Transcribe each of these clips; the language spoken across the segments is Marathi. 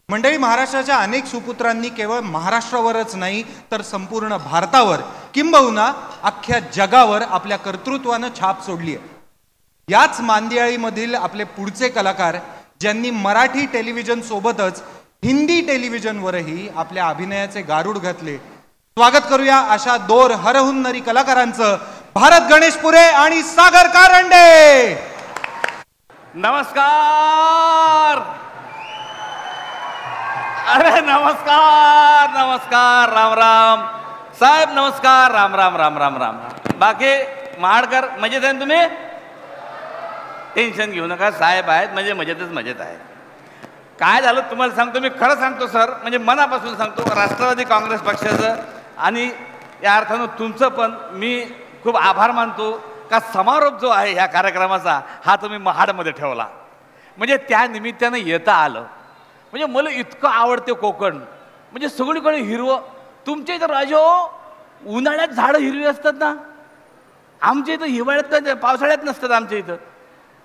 मंडळी, महाराष्ट्राच्या अनेक सुपुत्रांनी केवळ महाराष्ट्रावरच नाही तर संपूर्ण भारतावर किंबहुना अख्ख्या जगावर आपल्या कर्तृत्वानं छाप सोडली आहे. याच मांदियाळीमधील आपले पुढचे कलाकार ज्यांनी मराठी टेलिव्हिजन सोबतच हिंदी टेलिव्हिजनवरही आपल्या अभिनयाचे गारूड घातले. स्वागत करूया अशा दोर हरहुन्नरी कलाकारांचं. भारत गणेशपुरे आणि सागर कारंडे. नमस्कार. अरे नमस्कार नमस्कार. राम राम साहेब. नमस्कार. राम राम राम राम राम. बाकी महाडकर मजेत आहे तुम्ही? टेन्शन घेऊ नका, साहेब आहेत म्हणजे मजेतच मजेत आहे. काय झालं तुम्हाला सांगतो, मी खरं सांगतो सर, म्हणजे मनापासून सांगतो. राष्ट्रवादी काँग्रेस पक्षाचं आणि या अर्थानं तुमचं पण मी खूप आभार मानतो का समारोप जो आहे ह्या कार्यक्रमाचा हा तुम्ही महाडमध्ये ठेवला. म्हणजे त्या निमित्तानं येता आलं. म्हणजे मला इतकं आवडते कोकण, म्हणजे सगळीकडे हिरवं. तुमच्या इथं राजो उन्हाळ्यात झाडं हिरवी असतात ना, आमच्या इथं हिवाळ्यात पावसाळ्यात नसतात. आमच्या इथं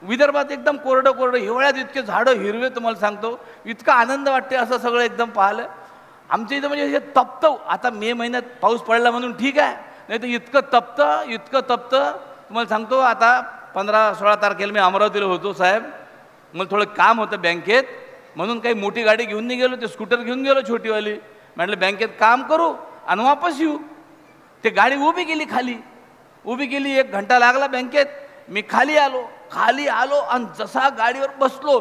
विदर्भात एकदम कोरडं कोरडं, हिवाळ्यात इतके झाडं हिरवे. तुम्हाला सांगतो इतका आनंद वाटते असं सगळं एकदम पाहिलं. आमच्या इथं म्हणजे हे तपतं. आता मे महिन्यात पाऊस पडला म्हणून ठीक आहे, नाही तर इतकं तपतं. तुम्हाला सांगतो आता 15-16 तारखेला मी अमरावतीला होतो साहेब. मला थोडं काम होतं बँकेत, म्हणून काही मोठी गाडी घेऊन नाही गेलो, ते स्कूटर घेऊन गेलो छोटीवाली. म्हटलं बँकेत काम करू आणि वापस येऊ. ते गाडी उभी केली खाली, उभी केली. 1 घंटा लागला बँकेत. मी खाली आलो आणि जसा गाडीवर बसलो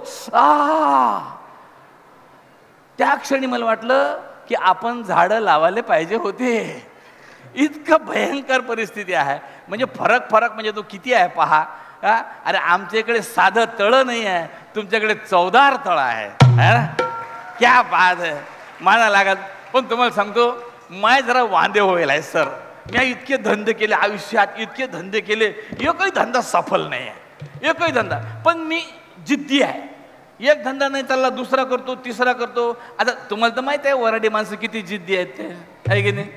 त्या क्षणी मला वाटलं की आपण झाडं लावायला पाहिजे होते. इतकं भयंकर परिस्थिती आहे. म्हणजे फरक म्हणजे तो किती आहे पहा. अरे आमच्या इकडे साधं तळं नाही आहे, तुमच्याकडे 14 तळं आहे. क्या बात आहे. माना लागत. पण तुम्हाला सांगतो माय जरा वांदे होईल आहे सर. मी इतके धंदे केले आयुष्यात, इतके धंदे केले, एकही धंदा सफल नाही आहे, एकही धंदा. पण मी जिद्दी आहे. एक धंदा नाही चालला दुसरा करतो, तिसरा करतो. आता तुम्हाला तर माहिती आहे वराडी माणसं किती जिद्दी आहेत ते, आहे की नाही.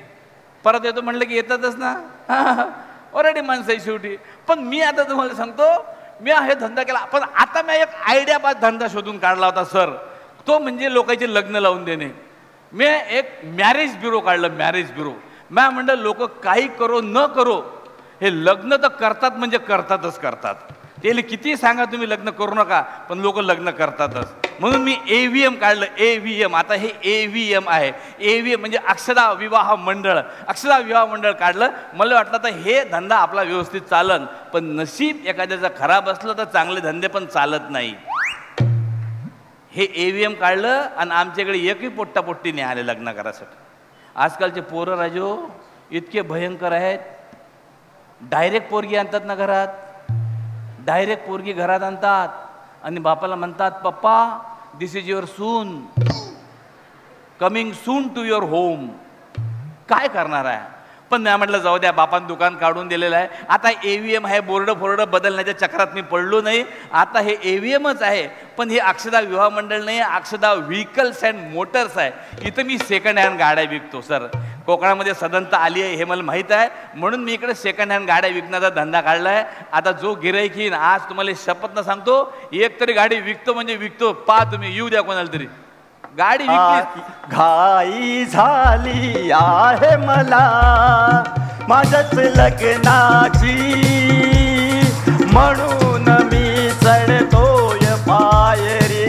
परत येतो म्हणलं की येतातच ना, वराडी माणसं आहे शेवटी. पण मी आता तुम्हाला सांगतो, मी हे धंदा केला. पण आता मी एक आयडियाबाज धंदा शोधून काढला होता सर. तो म्हणजे लोकांचे लग्न लावून देणे. मी एक मॅरेज ब्युरो काढलं, मॅरेज ब्युरो. मी म्हणलं लोक काही करो न करो, हे लग्न तर करतात म्हणजे करतातच करतात. ते किती सांगा तुम्ही लग्न करू नका, पण लोक लग्न करतातच. म्हणून मी AVM काढलं, AVM. आता हे AVM आहे. AVM म्हणजे अक्षदा विवाह मंडळ. अक्षदा विवाह मंडळ काढलं. मला वाटलं तर हे धंदा आपला व्यवस्थित चालन, पण नशीब एखाद्याचं खराब असलं तर चांगले धंदे पण चालत नाही. हे AVM काढलं आणि आमच्याकडे एकही पोट्टापोट्टी नाही आले लग्न करायसाठी. आजकालचे पोरं राजो इतके भयंकर आहेत. डायरेक्ट पोरगी आणतात ना घरात, डायरेक्ट पोरगी घरात आणतात आणि बापाला म्हणतात पप्पा दिस इज युअर सून, coming soon to your home. काय करणार आहे. पण नाही म्हटलं जाऊ द्या, बापान दुकान काढून दिलेलं आहे. आता AVM आहे, बोर्ड बदलण्याच्या चक्रात मी पडलो नाही. आता हे AVMच आहे. पण हे अक्षदा विवाह मंडळ नाही, अक्षदा व्हेकल्स अँड मोटर्स आहे. इथं मी सेकंड हँड गाड्या विकतो सर. कोकणामध्ये सदनता आली आहे हे मला माहीत आहे, म्हणून मी इकडे सेकंड हँड गाड्या विकण्याचा धंदा काढला आहे. आता जो गिराईक येईन, आज तुम्हाला शपथ न सांगतो, एक तरी गाडी विकतो म्हणजे विकतो. पहा तुम्ही, येऊ द्या कोणाला तरी. गाडी विकली. घाई झाली आहे मला माझ्याच लग्नाची, म्हणून मी चढतोय पायरी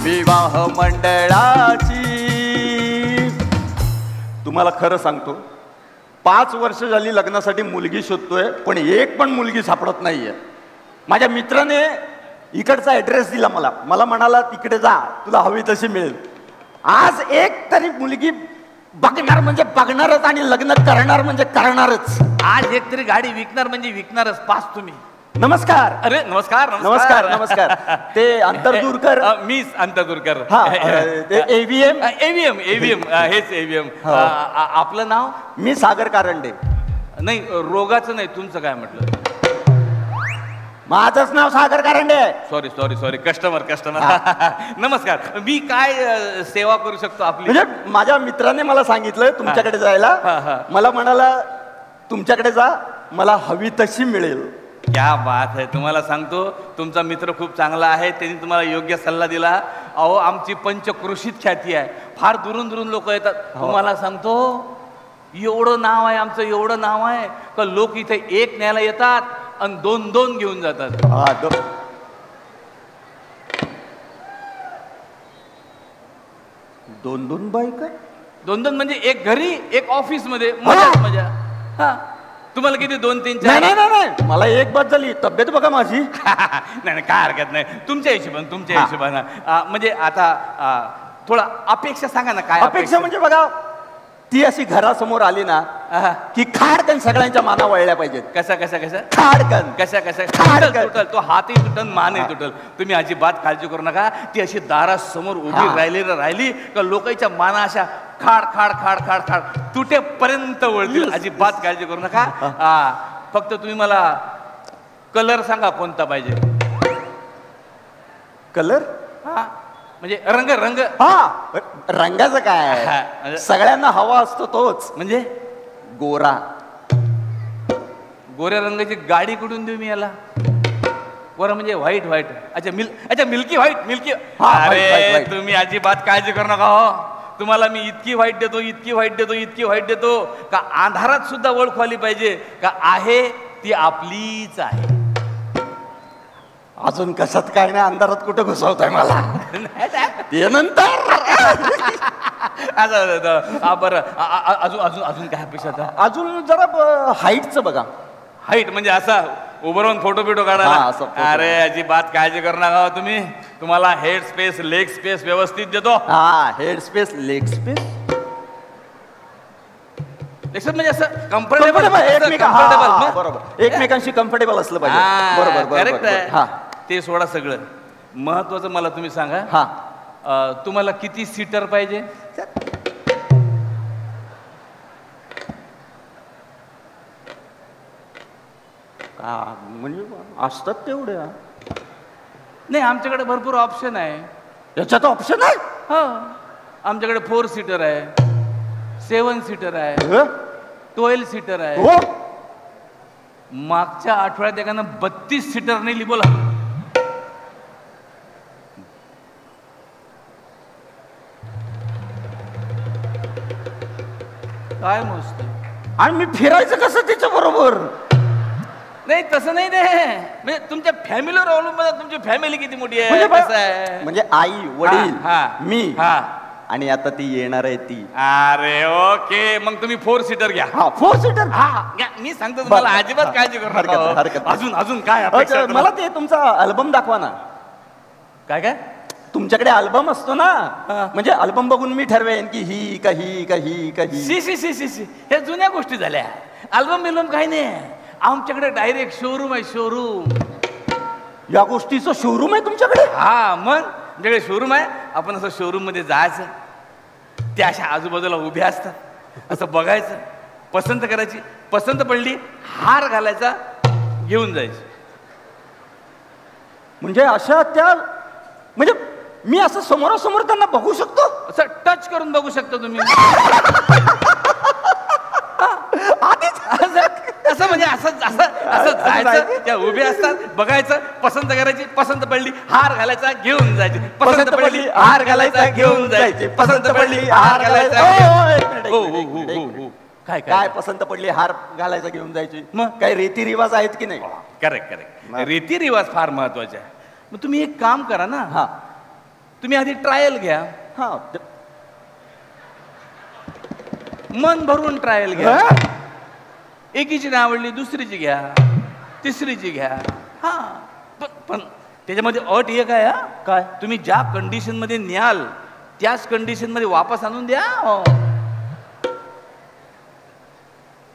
विवाह मंडळाची. तुम्हाला खरं सांगतो, 5 वर्ष झाली लग्नासाठी मुलगी शोधतोय, पण एक पण मुलगी सापडत नाहीये. माझ्या मित्राने इकडचा ॲड्रेस दिला मला म्हणाला तिकडे जा, तुला हवी तशी मिळेल. आज एक तरी मुलगी बघणार म्हणजे बघणारच आणि लग्न करणार म्हणजे करणारच. आज एक तरी गाडी विकणार म्हणजे विकणारच. पास तुम्ही. नमस्कार. अरे नमस्कार नमस्कार नमस्कार. ते अंतरदूरकर. मीच अंतरदूरकर. AVM हेच AVM. आपलं नाव? मी सागर कारंडे. नाही, रोगाचं नाही, तुमचं काय म्हटलं? माझंच नाव सागर कारंडे आहे. Sorry customer. नमस्कार. मी काय सेवा करू शकतो आपली? म्हणजे माझ्या मित्राने मला सांगितलं तुमच्याकडे जायला. मला म्हणाला तुमच्याकडे जा, मला हवी तशी मिळेल. क्या बात आहे. तुम्हाला सांगतो तुमचा मित्र खूप चांगला आहे, त्यांनी तुम्हाला योग्य सल्ला दिला. अहो आमची पंचक्रोशीत ख्याती आहे, फार दुरून दुरून लोक येतात. तुम्हाला सांगतो एवढं नाव आहे आमचं, एवढं नाव आहे का लोक इथे एक न्यायला येतात आणि दोन दोन घेऊन जातात. दोन दोन बाईक दोन दोन म्हणजे एक घरी एक ऑफिस मध्ये. मजा मजा. हा तुम्हाला किती 2 3 4? नाही मला एक बात झाली. तब्येत बघा माझी. नाही काय हरकत नाही, तुमच्या हिशोबानं म्हणजे आता थोडा अपेक्षा सांगा ना. काय अपेक्षा म्हणजे बघा, ती अशी घरासमोर आली ना की खाडकन सगळ्यांच्या माना वळल्या पाहिजेत. कसा खाडकन कशा तुटल तो हातही तुटल मानही तुटल. तुम्ही अजिबात काळजी करू नका. ती अशी दारासमोर उभी राहिली का लोकांच्या माना अशा खाड खाड खाड खाड खाड तुटेपर्यंत वळतील. अजिबात काळजी करू नका. फक्त तुम्ही मला कलर सांगा कोणता पाहिजे. कलर म्हणजे रंग. रंगाचं काय, सगळ्यांना हवा असतो तोच, म्हणजे गोरा. गोऱ्या रंगाची गाडी कुठून देऊ मी याला. गोरा म्हणजे व्हाईट. अच्छा मिल्की व्हाईट. अरे तुम्ही अजिबात काळजी करू नका हो. तुम्हाला मी इतकी व्हाईट देतो का अंधारात सुद्धा ओळख आली पाहिजे का आहे ती आपलीच आहे. अजून कशात काय नाही, अंधारात कुठं घुसवताय मला. ते नंतर बरं अजून काय अपेक्षा. अजून जरा हाईटचं बघा. हाईट म्हणजे असा उभं राहून फोटो काढायला. अरे अजिबात काळजी करू नका तुम्ही. तुम्हाला हेड स्पेस लेग स्पेस व्यवस्थित देतो. हेड स्पेस लेग स्पेस म्हणजे असं कम्फर्टेबल. बरोबर, एकमेकांशी कम्फर्टेबल असलं पाहिजे. बरोबर करेक्ट आहे. ते सोडा सगळं. महत्वाचं मला तुम्ही सांगा, तुम्हाला किती सीटर पाहिजे. म्हणजे असतात तेवढ्या. नाही आमच्याकडे भरपूर ऑप्शन आहे. याच्यात ऑप्शन आहे. आमच्याकडे 4 सीटर आहे, 7 सीटर आहे, 12 सीटर आहे. मागच्या आठवड्यात एकानं 32 सीटर नेली. बोला काय मस्त. आणि मी फिरायचं कसं तिच्या बरोबर. नाही तसं नाही ते, म्हणजे तुमच्या फॅमिलीवर अवलंबून. तुमची फॅमिली किती मोठी आहे. म्हणजे आई वडील मी आणि आता ती येणार आहे ती. अरे ओके, मग तुम्ही 4 सीटर घ्या. 4 सीटर मी सांगतो तुम्हाला, अजिबात काळजी करू नका. अजून काय मला ते तुमचा अल्बम दाखवा ना. काय तुमच्याकडे अल्बम असतो ना, म्हणजे अल्बम बघून मी ठरवेन की ही काही. हे जुन्या गोष्टी झाल्या. अल्बम बिल्बम काही नाही. आमच्याकडे डायरेक्ट शोरूम आहे. शोरूम. या गोष्टीचं शोरूम आहे तुमच्याकडे. मग आमच्याकडे शोरूम आहे. आपण असं शोरूम मध्ये जायचं, त्या अशा आजूबाजूला उभ्या असतात, असं बघायचं, पसंत करायची, पसंत पडली हार घालायचा, घेऊन जायची. म्हणजे अशा त्या, म्हणजे मी असं समोरासमोर त्यांना बघू शकतो. असं टच करून बघू शकतो तुम्ही. असं म्हणजे असं जायचं, त्या उभे असतात, बघायचं, पसंत करायची, पसंत पडली हार घालायचा, घेऊन जायची, पसंत पडली हार घालायचा, घेऊन जायची, पसंत पडली हार घालायचा. काय पसंत पडली हार घालायचा, घेऊन जायची. मग काही रीतिरिवाज आहेत की नाही. करेक्ट. रीतिरिवाज फार महत्वाचे आहे. मग तुम्ही एक काम करा ना, तुम्ही आधी ट्रायल घ्या. मन भरून ट्रायल घ्या. एकीची नाही आवडली दुसरीची घ्या, तिसरीची घ्या. पण त्याच्यामध्ये अट एक आहे. काय? तुम्ही ज्या कंडिशन मध्ये न्याल त्याच कंडिशन मध्ये वापस आणून द्या.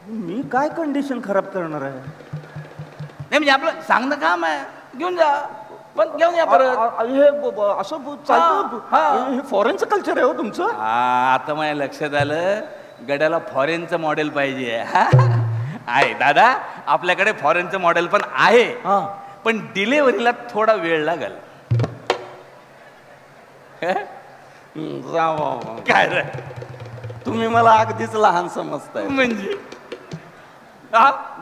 मी काय कंडिशन खराब करणार आहे. नाही म्हणजे आपलं सांगणं काम आहे. घेऊन जा, पण घेऊन या परत. हे असं चालतं. हे फॉरेनचं कल्चर आहे हो तुमचं. आता माझ्या लक्षात आलं, गड्याला फॉरेनचं मॉडेल पाहिजे आहे. दादा आपल्याकडे फॉरेनचं मॉडेल पण आहे, पण डिलेव्हरीला थोडा वेळ लागेल. काय रे, तुम्ही मला अगदीच लहान समजताय. म्हणजे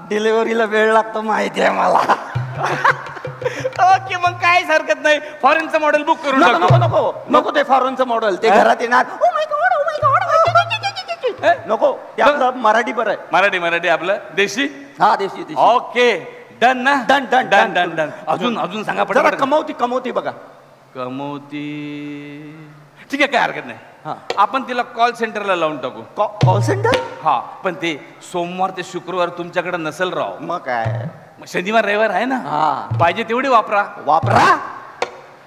डिलेव्हरीला वेळ लागतो माहिती आहे मला. ओके, मग काहीच हरकत नाही, फॉरेनचं मॉडेल बुक करून नको टाकतो. नको नको नको ते फॉरेनचं मॉडेल, ते घरात येणार. Oh my God, oh my God. नको, ते आपलं मराठी बरं आहे. मराठी आपलं देशी. हा, देशी देशी. ओके, डन ना. Done done done done done. अजून सांगा जरा पटकन. कमवती बघा. कमवती. ठीक आहे, काय हरकत नाही. हा. आपण तिला कॉल सेंटरला लावून टाकू. Call centre. हा, पण ते सोमवार ते शुक्रवार तुमच्याकडे नसेल राव. मग काय, मग शनिवार रविवार आहे ना. हा. पाहिजे तेवढी वापरा.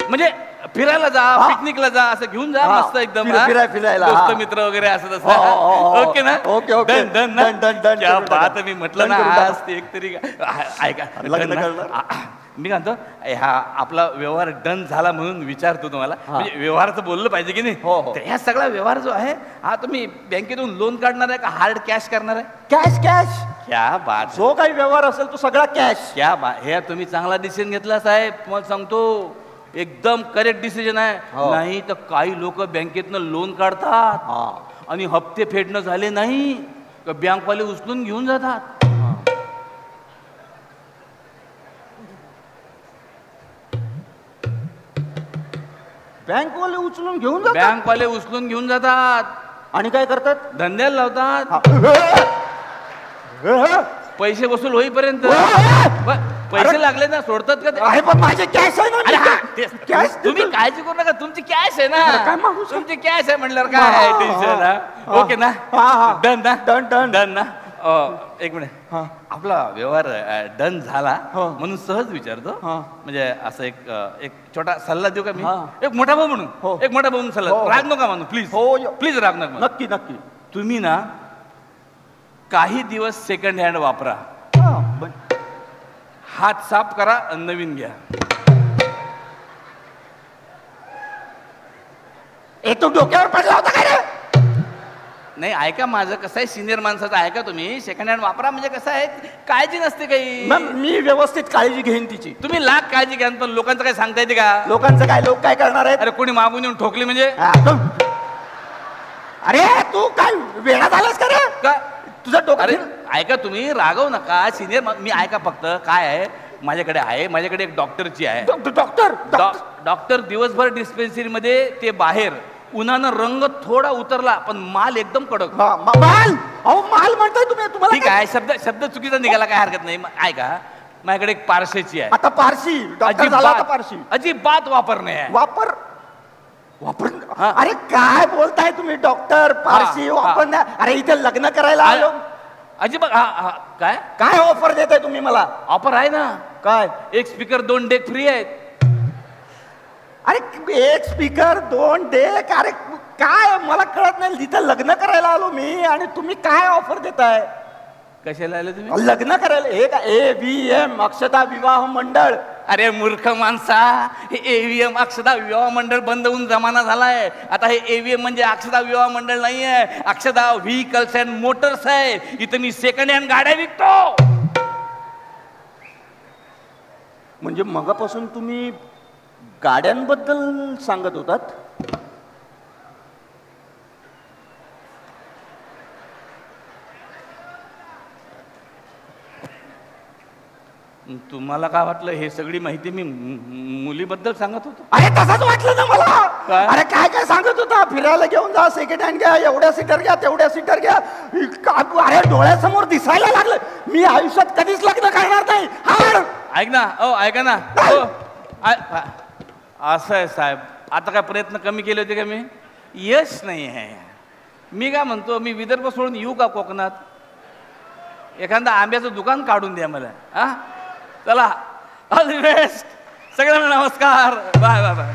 म्हणजे फिरायला जा, पिकनिकला जा, असं घेऊन जा. हा. मस्त एकदम फिरायला. दोस्त मित्र वगैरे असं तसं. ओके ना. Okay. Done done done done done. क्या बात. मी म्हटलं ना आज ते एक तरी ऐका, लग्न करणार. मी काय म्हणतो, हा आपला व्यवहार डन झाला म्हणून विचारतो तुम्हाला. म्हणजे व्यवहाराचं बोललं पाहिजे की नाही. हो. ह्या सगळा व्यवहार जो आहे हा तुम्ही बँकेतून लोन काढणार आहे का हार्ड कॅश करणार आहे? Cash cash. क्या बात. जो काही व्यवहार असेल तो सगळा कॅश. क्या बात. हे तुम्ही चांगला डिसिजन घेतला साहेब, तुम्हाला सांगतो एकदम करेक्ट डिसिजन आहे. नाही तर काही लोक बँकेतनं लोन काढतात आणि हप्ते फेडणं झाले नाही का बँकवाले उचलून घेऊन जातात. बँकवाले उचलून घेऊन जातात. बँकवाले उचलून घेऊन जातात आणि काय करतात, धंद्याला लावतात. पैसे वसूल होईपर्यंत. पैसे लागले ना सोडतात का ते? अरे पण माझे कॅश आहे अरे ना. हा, कॅश तुम्ही काळजी करू नका, तुमची कॅश आहे काय ना. मागू सर? तुमची कॅश आहे म्हणल्यावर काय टेन्शन. ओके ना. डन ना. डन ना. एक मिनिट, आपला व्यवहार डन झाला म्हणून सहज विचारतो. म्हणजे असं एक छोटा सल्ला देऊ का मी? एक मोठा भाऊ म्हणून, एक मोठा भाऊ म्हणून सल्ला. राग नका म्हणून प्लीज. प्लीज राग नका. नक्की नक्की. तुम्ही ना काही दिवस सेकंड हँड वापरा, हात साफ करा, नवीन घ्या. तू डोक्यावर पडला होता काय रे? नाही, ऐका माझं कसं आहे, सिनियर माणसाचं ऐका तुम्ही. सेकंड हँड वापरा म्हणजे कसं आहे, काळजी नसते काही. मी व्यवस्थित काळजी घेईन तिची. तुम्ही लाख काळजी घ्या, पण लोकांचं काय सांगता येते का? लोकांचं काय, लोक काय करणार आहेत? अरे कोणी मागून येऊन ठोकली म्हणजे? अरे तू काय वेळा झालास का रे? का तुझा डोकं. अरे ऐका तुम्ही, रागव नका. सिनियर मी ऐका फक्त. काय आहे, माझ्याकडे एक डॉक्टरची आहे. डॉक्टर दिवसभर डिस्पेन्सरी मध्ये, ते बाहेर उन्हानं रंग थोडा उतरला पण माल एकदम कडक. माल म्हणताय तुम्ही? तुम्हाला ठीक आहे, शब्द चुकीचा निघाला, काय हरकत नाही. ऐका, माझ्याकडे एक पारशीची आहे. आता पारशी पारशी अजिबात वापर नाही आहे. वापर. अरे काय बोलताय तुम्ही डॉक्टर? पारशी वापर नाही. अरे इथे लग्न करायला आलो. अजिबात. काय काय ऑफर देताय तुम्ही मला? ऑफर आहे ना. काय? एक स्पीकर 2 डेक फ्री आहेत. अरे एक स्पीकर 2 डेक. अरे काय, मला कळत नाही. तिथं लग्न करायला आलो मी आणि तुम्ही काय ऑफर देताय? कशाला आले तुम्ही? लग्न करायला. हे का AVM अक्षता विवाह मंडळ? अरे मूर्ख माणसा, हे AVM अक्षता विवाह मंडळ बंद होऊन जमाना झालाय. आता हे AVM म्हणजे अक्षता विवाह मंडळ नाहीये, अक्षता व्हेकल्स अँड मोटर्स आहे. इथं मी सेकंड हँड गाड्या विकतो. म्हणजे मगापासून तुम्ही गाड्यांबद्दल सांगत होतात? तुम्हाला काय वाटलं हे सगळी माहिती मी मुलीबद्दल सांगत होतो? अरे तसंच वाटलं ना मला. काय? अरे काय काय सांगत होता? फिरायला घेऊन जा, सेकंड हँड घ्या, एवढ्या सीटर घ्या, तेवढ्या सीटर घ्या. अरे डोळ्यासमोर दिसायला लागलं. मी आयुष्यात कधीच लग्न करणार नाही. ऐक ना, ऐका ना. असं आहे साहेब, आता काय प्रयत्न कमी केले होते का मी? यश नाही आहे. मी काय म्हणतो, मी विदर्भ सोडून येऊ का कोकणात? एखादा आंब्याचं दुकान काढून द्या मला. चला, ऑल द बेस्ट सगळ्यांना. नमस्कार. Bye bye bye.